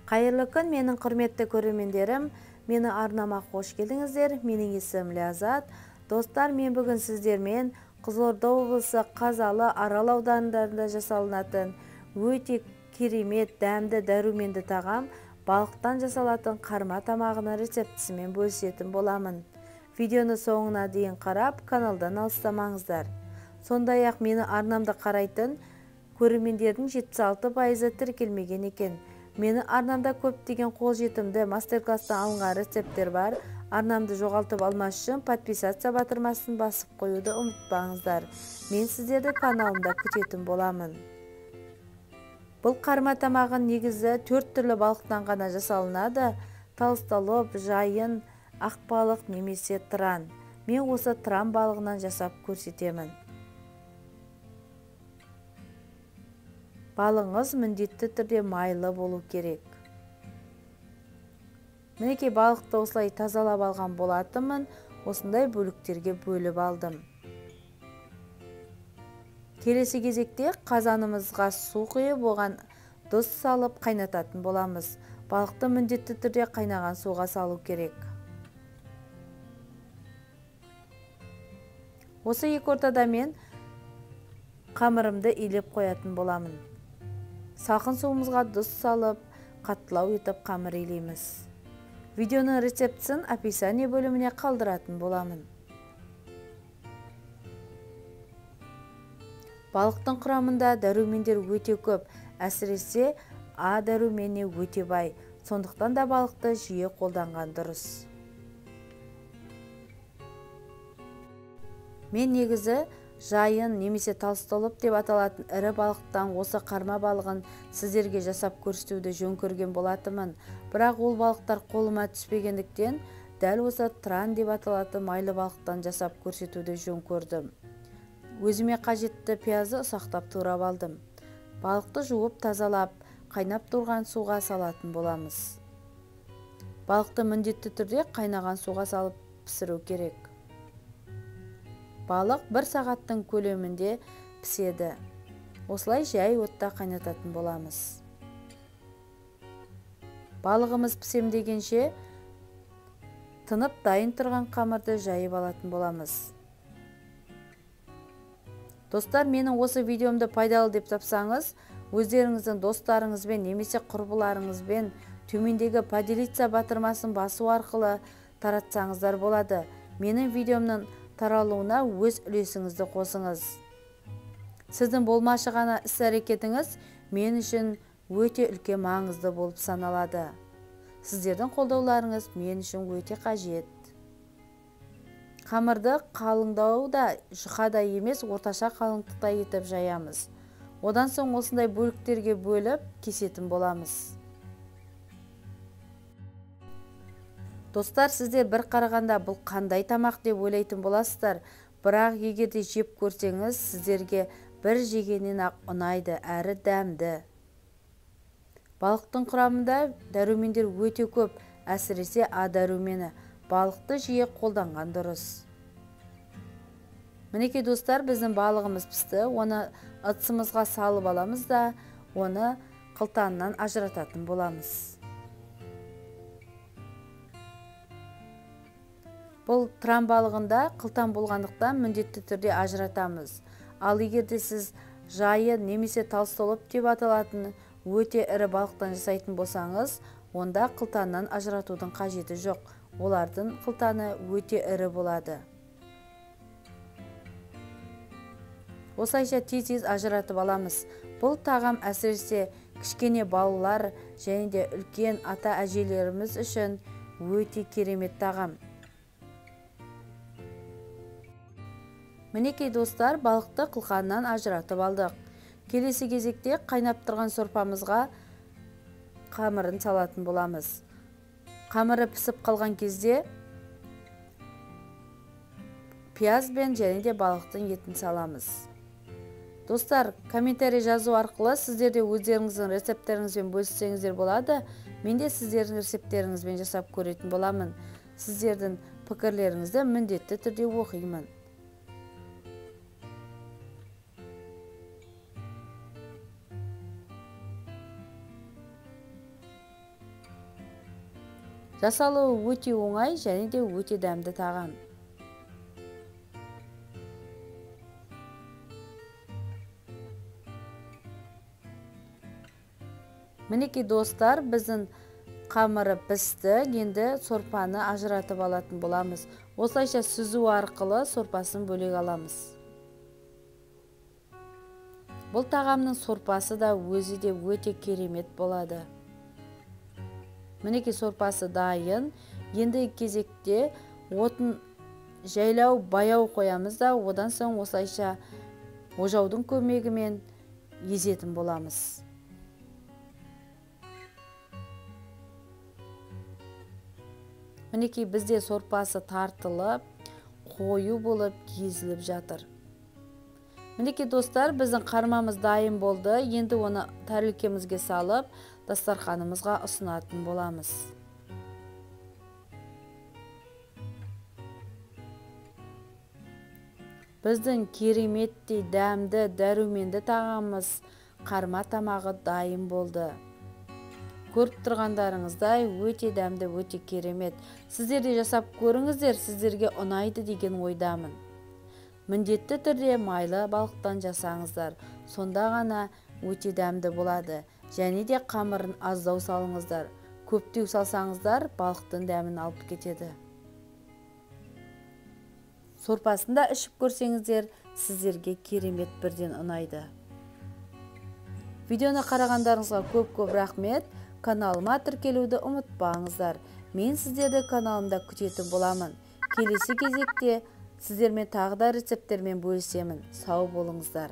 Қайырлы күн, менің құрметті көрермендерім. Мені арнама қош келдіңіздер. Менің есімім Ляззат. Достар, мен бүгін сіздермен Қызылорда облысы Қазалы, Арал аудандарында жасалынатын өте керемет, дәмді, дәруменді тағам балықтан жасалатын қарма тамағының рецептісімен бөлісетін боламын. Видеоны соңына дейін қарап, каналдан алыстамаңыздар. Сондай-ақ мені арнамда қарайтын көрермендердің 76% тіркелмеген екен. Мені арнамда көптеген қолжетімді мастер-класстан алынған рецепттер бар. Арнамды жоғалтып алмас үшін подписация батырмасын басып қоюды ұмытпаңыздар. Мен сіздерді каналымда күтетін боламын. Бұл қарма тамағын негізі 4 түрлі балықтан ғана жасалынады. Толстолоб, жайын, ақбалық немесе тыран. Мен осы тыран балығынан жасап көрсетемін. Балыңыз міндетті түрде майлы болу керек. Мінекей балықты осылай тазалап алған болатынмын. Осындай бөліктерге бөліп алдым. Келесі кезекте қазанымызға су құйып, оған тұз салып қайнататын боламыз. Балықты міндетті түрде қайнаған суға салу керек. Осы екі ортада мен қамырымды илеп қоятын боламын. Салқын суымызға тұз салып, қаттылау етіп қамыр илейміз. Видеоның рецептісін описание бөліміне қалдыратын боламын. Балықтың құрамында дәрумендер өте көп, әсіресе А дәруменіне өте бай. Сондықтан да балықты жиі қолданған дұрыс. Мен негізі жайын немесе толстолоб деп аталатын ірі балықтан осы қарма балығын сіздерге жасап көрсетуді жөн көрген болатынмын. Бірақ ол балықтар қолыма түспегендіктен дәл осы тыран деп аталатын майлы балықтан жасап көрсетуді жөн көрдім. Өзіме қажетті пиязды ұсақтап турап алдым. Балықты жуып тазалап, қайнап тұрған суға салатын боламыз. Балықты міндетті түрде қайнаған суға салып пісіру керек. Балық 1 сағаттың көлемінде піседі. Осылай жай отта қайнататын боламыз. Балығымыз пісемдегенше тынып дайын тұрған қамырды жайып алатын боламыз. Достар, менің осы видеомды пайдалы деп тапсаңыз, өздеріңіздің достарыңызбен немесе құрбыларыңызбен төмендегі поделиться батырмасын басу арқылы таратсаңыздар болады. Менің видеомның таралуына өз үлесіңізді қосыңыз. Сіздің болмашы ғана іс-әрекетіңіз мен үшін өте үлкен маңызды болып саналады. Сіздердің қолдауларыңыз мен үшін өте қажет. Қамырды қалыңдауда, жұқада емес, орташа қалыңдықта етіп жаямыз. Одан соң осындай бөліктерге бөліп кесетін боламыз. Достар, сіздер бір қарағанда бұл қандай тамақ деп ойлайтын боласыздар. Бірақ егерде жеп көрсеңіз, сіздерге бір жегеннен ақ ұнайды, әрі дәмді. Балықтың құрамында дәрумендер өте көп, әсіресе А дәрумені. Балықты жиі қолданған дұрыс. Мінекей достар, біздің балығымыз пісті. Оны ыдысымызға салып аламыз да, оны қылтанынан ажырататын боламыз. Бұл тыран балығында қылтан болғандықтан міндетті түрде ажыратамыз. Ал егерде сіз жайын немесе толстолоб деп аталатын өте ірі балықтан жасайтын болсаңыз, онда қылтаннан ажыратудың қажеті жоқ. Олардың қылтаны өте ірі болады. Осылайша тез-тез ажыратып аламыз. Бұл тағам әсіресе кішкене балалар және де үлкен ата-әжелеріміз үшін өте керемет тағам. Мінекей достар, балықты қылқаннан ажыратып алдық. Келесі кезекте қайнап тұрған сорпамызға қамырын салатын боламыз. Қамыры пісіп қалған кезде пиязбен және де балықтың етін саламыз. Достар, комментарий жазу арқылы сіздерде өздеріңіздің рецептеріңізбен бөліссеңіздер болады. Мен де сіздердің рецептеріңізбен жасап көретін боламын. Сіздердің пікірлеріңізді міндетті түрде оқимын. Жасалуы өте оңай және де өте дәмді тағам. Мінекей достар, біздің қамыры пісті. Енді сорпаны ажыратып алатын боламыз. Осылайша сүзу арқылы сорпасын бөлек аламыз. Бұл тағамның сорпасы да өзі де өте керемет болады. Мінекей сорпасы дайын. Енді кезекте отын жайлау баяу қоямыз да, одан соң осылайша ожаудың көмегімен езетін боламыз. Мінекей бізде сорпасы тартылып, қою болып езіліп жатыр. Мінекей достар, біздің қармамыз дайын болды. Енді оны тәрелкемізге салып, дастарханымызға ұсынатын боламыз. Біздің кереметтей дәмді, дәруменді тағамымыз қарма тамағы дайын болды. Көріп тұрғандарыңыздай өте дәмді, өте керемет. Сіздер де жасап көріңіздер, сіздерге ұнайды деген ойдамын. Міндетті түрде майлы балықтан жасаңыздар. Сонда ғана өте дәмді болады. Және де қамырын аздау салыңыздар. Көптеу салсаңыздар, балықтың дәмін алып кетеді. Сорпасында ішіп көрсеңіздер, сіздерге керемет бірден ұнайды. Видеоны қарағандарыңызға көп рахмет. Каналыма тіркелуді ұмытпаңыздар. Мен сіздерді каналымда күтетін боламын. Келесі кезекте сіздермен тағы да рецепттермен бөлісемін. Сау болыңыздар.